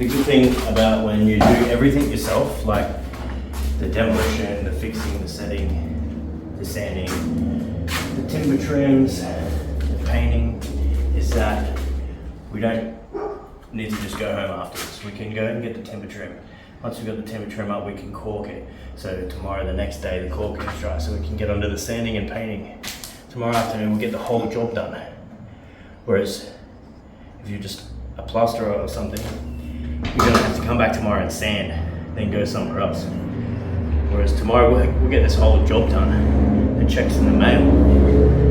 The good thing about when you do everything yourself, like the demolition, the fixing, the setting, the sanding, the timber trims, the painting, is that we don't need to just go home afterwards. We can go and get the timber trim. Once we've got the timber trim up, we can caulk it. So tomorrow, the next day, the caulking is dry, so we can get onto the sanding and painting. Tomorrow afternoon, we'll get the whole job done. Whereas if you're just a plasterer or something, you're gonna have to come back tomorrow and sand, then go somewhere else. Whereas tomorrow, we'll get this whole job done. The check's in the mail,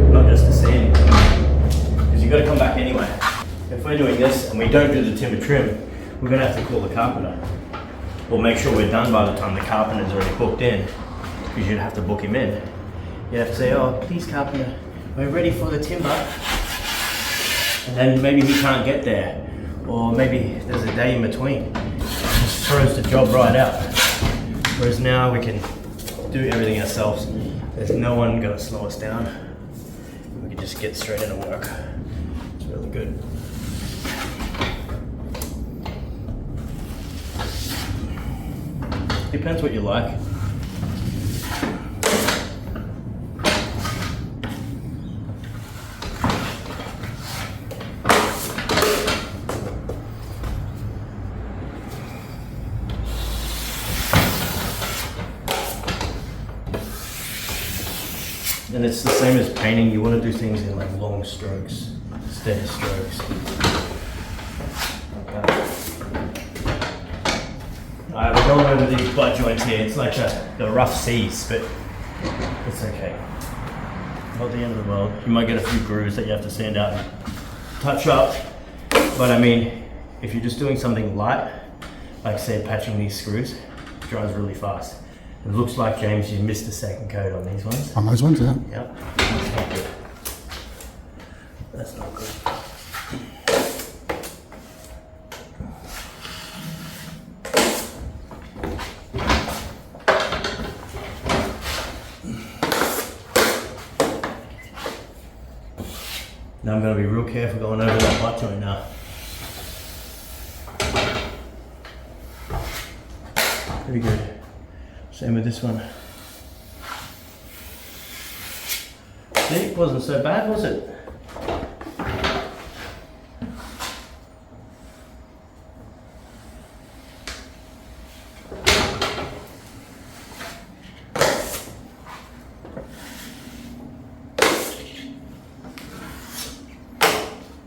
not just the sanding. Because you've got to come back anyway. If we're doing this and we don't do the timber trim, we're gonna have to call the carpenter. Or make sure we're done by the time the carpenter's already booked in, because you'd have to book him in. You have to say, oh, please carpenter, we're ready for the timber. And then maybe he can't get there. Or maybe there's a day in between. Just throws the job right out. Whereas now we can do everything ourselves. There's no one gonna slow us down. We can just get straight into work. It's really good. Depends what you like. And it's the same as painting. You want to do things in like long strokes, steady strokes. Alright, we're going over these butt joints here. It's like the rough seas, but it's okay. Not the end of the world. You might get a few grooves that you have to sand out and touch up. But I mean, if you're just doing something light, like say patching these screws, it dries really fast. It looks like, James, you missed a second coat on these ones. On those ones, yeah. Yep. That's not good. That's not good. Now I'm going to be real careful going over that butt joint now. Pretty good. Same with this one. See, it wasn't so bad, was it?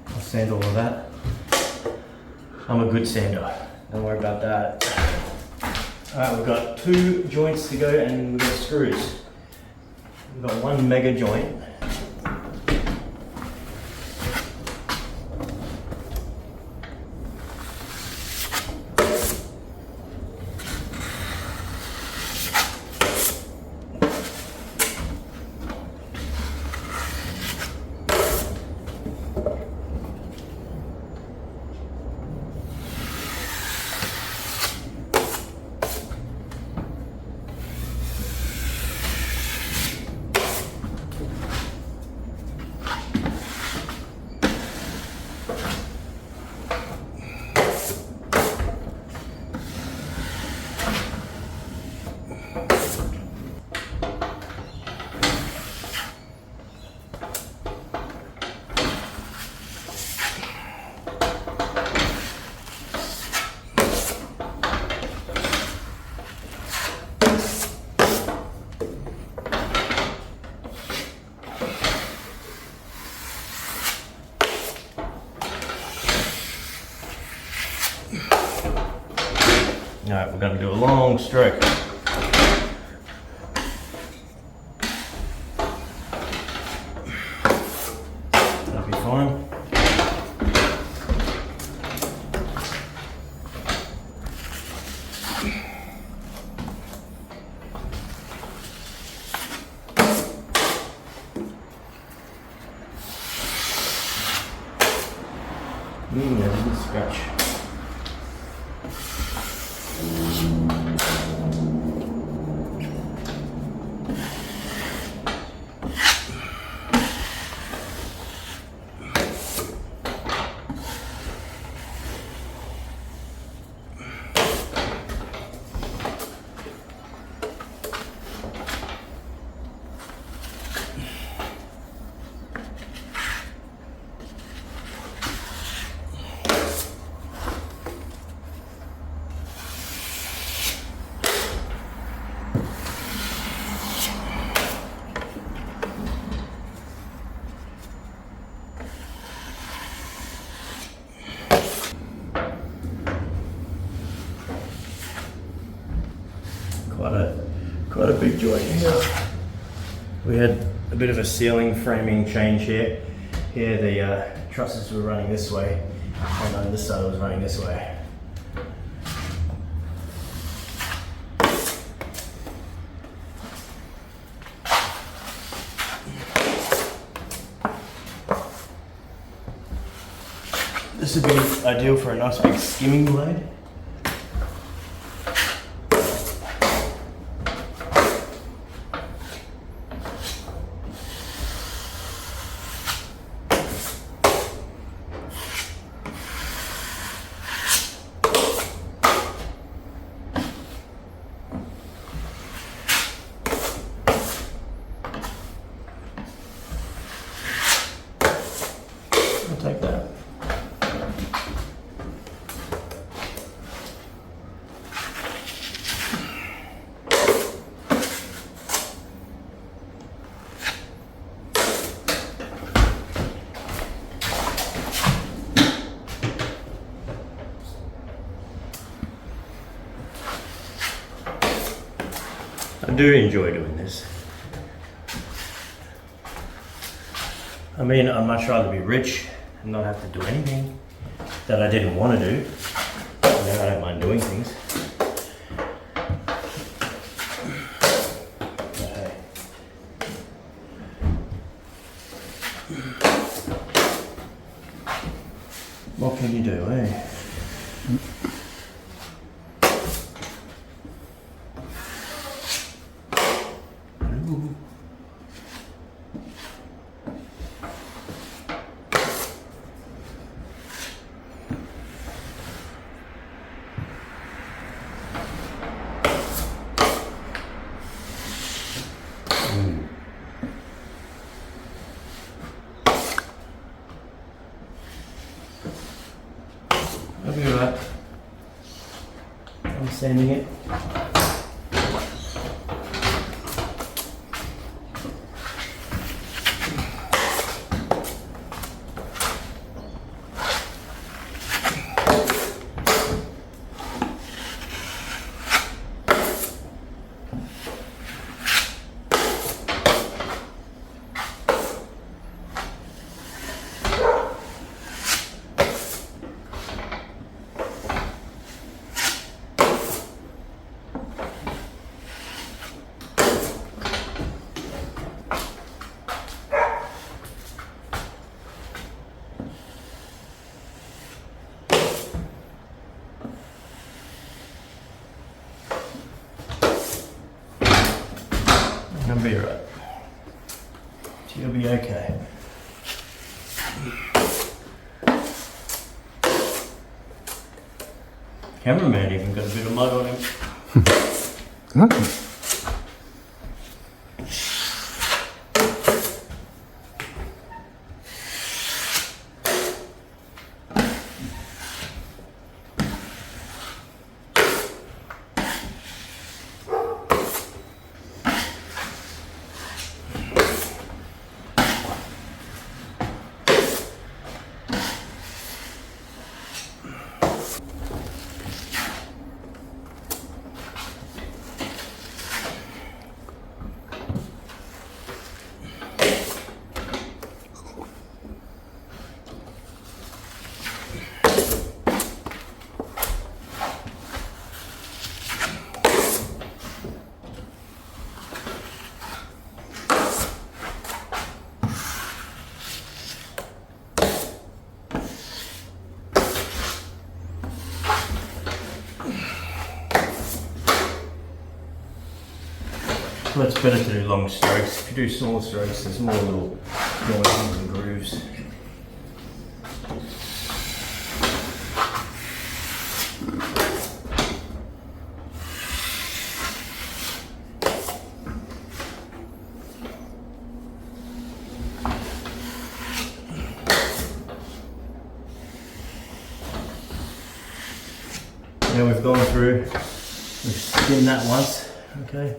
I'll sand all of that. I'm a good sander. Don't worry about that. Alright, we've got 2 joints to go and we've got screws. We've got 1 mega joint. Alright, we're going to do a long stroke. That'll be fine. Yeah, a little scratch. quite a big joint here. We had a bit of a ceiling framing change here. Here the trusses were running this way, and on this side was running this way. This would be ideal for a nice big skimming blade. I'll take that. I do enjoy doing this. I mean, I'd much rather be rich and not have to do anything that I didn't want to do. I mean, I don't mind doing things. But hey. What can you do, eh? I'll be right. I'm sanding it. I'll be right. You'll be okay. Cameraman even got a bit of mud on him. Well, it's better to do long strokes. If you do small strokes, there's more little joints and grooves. Now we've gone through, we've skinned that once, okay?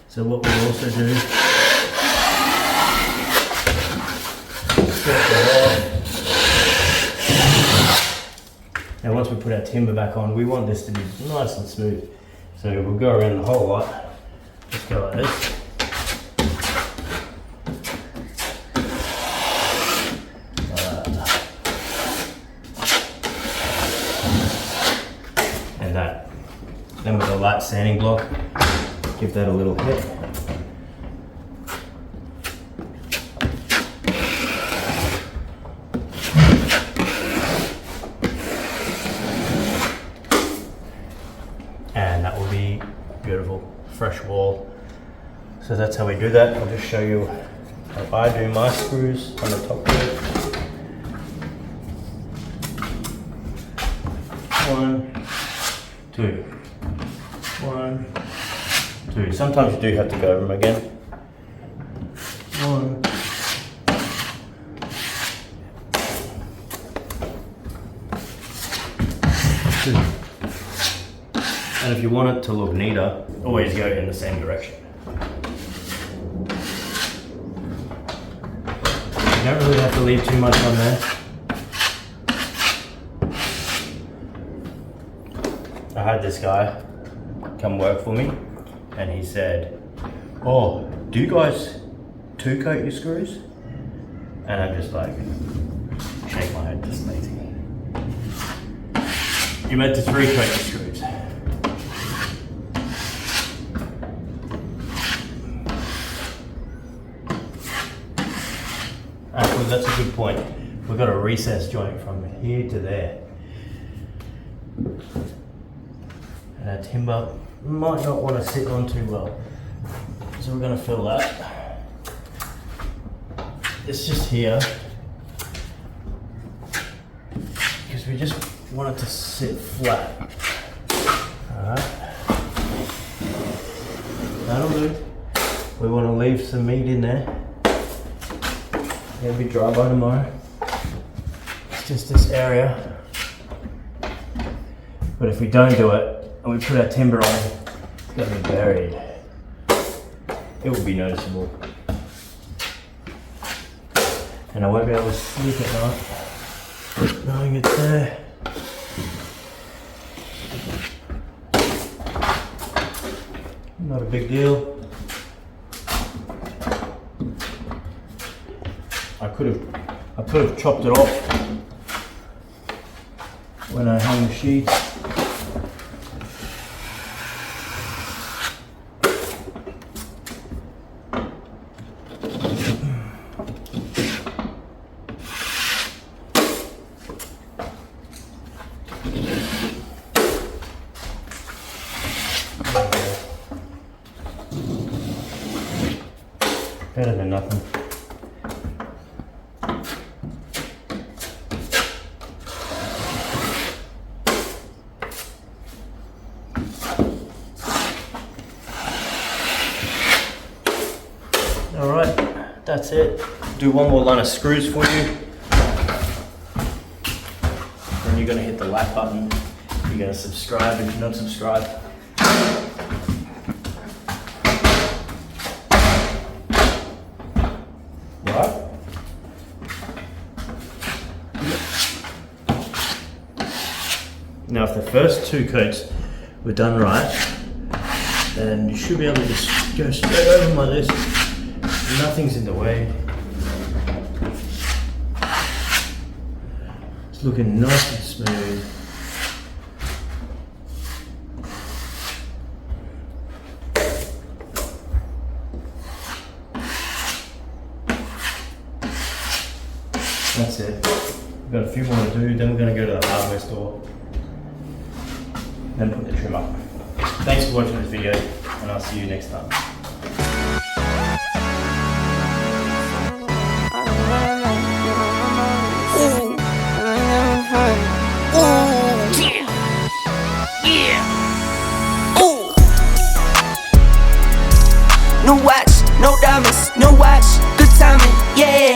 So what we'll also do is now once we put our timber back on, we want this to be nice and smooth. So we'll go around the whole lot Just go like this. And that. Then with a light sanding block, give that a little hit. And that will be beautiful, fresh wall. So that's how we do that. I'll just show you how I do my screws on the top here. 1, 2, 1, 2. Sometimes you do have to go over them again. 1, 2. And if you want it to look neater, always go in the same direction. You don't really have to leave too much on there. I had this guy come work for me and he said, "Oh, do you guys 2-coat your screws?" And I'm just like, shake my head, just lazy. You meant to 3-coat your screws. Actually, that's a good point. We've got a recess joint from here to there. And our timber might not want to sit on too well. So we're going to fill that. It's just here. Because we just want it to sit flat. Alright. That'll do. We want to leave some meat in there. It'll be dry by tomorrow. It's just this area. But if we don't do it, and we put our timber on, it's going to be buried. It will be noticeable. And I won't be able to sleep at night, knowing it's there. Not a big deal. I could have chopped it off when I hung the sheets. Better than nothing. Alright, that's it. Do one more line of screws for you. Then you're going to hit the like button. You're going to subscribe if you're not subscribed. Right? Now if the first 2 coats were done right, then you should be able to just go straight over them like this. Nothing's in the way. It's looking nice and smooth. That's it. We've got a few more to do, then we're going to go to the hardware store. Then put the trim up. Thanks for watching this video, and I'll see you next time. No watch, no diamonds, no watch, good timing, yeah.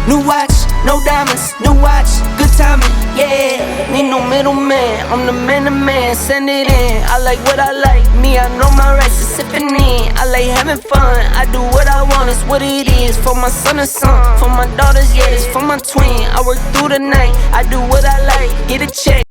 New watch, no diamonds, new watch, good timing, yeah. Need no middleman, I'm the man to man, send it in. I like what I like, me, I know my rights, is sipping in. I like having fun, I do what I want, it's what it is. For my son and son, for my daughters, yeah, it's for my twin. I work through the night, I do what I like, get a check.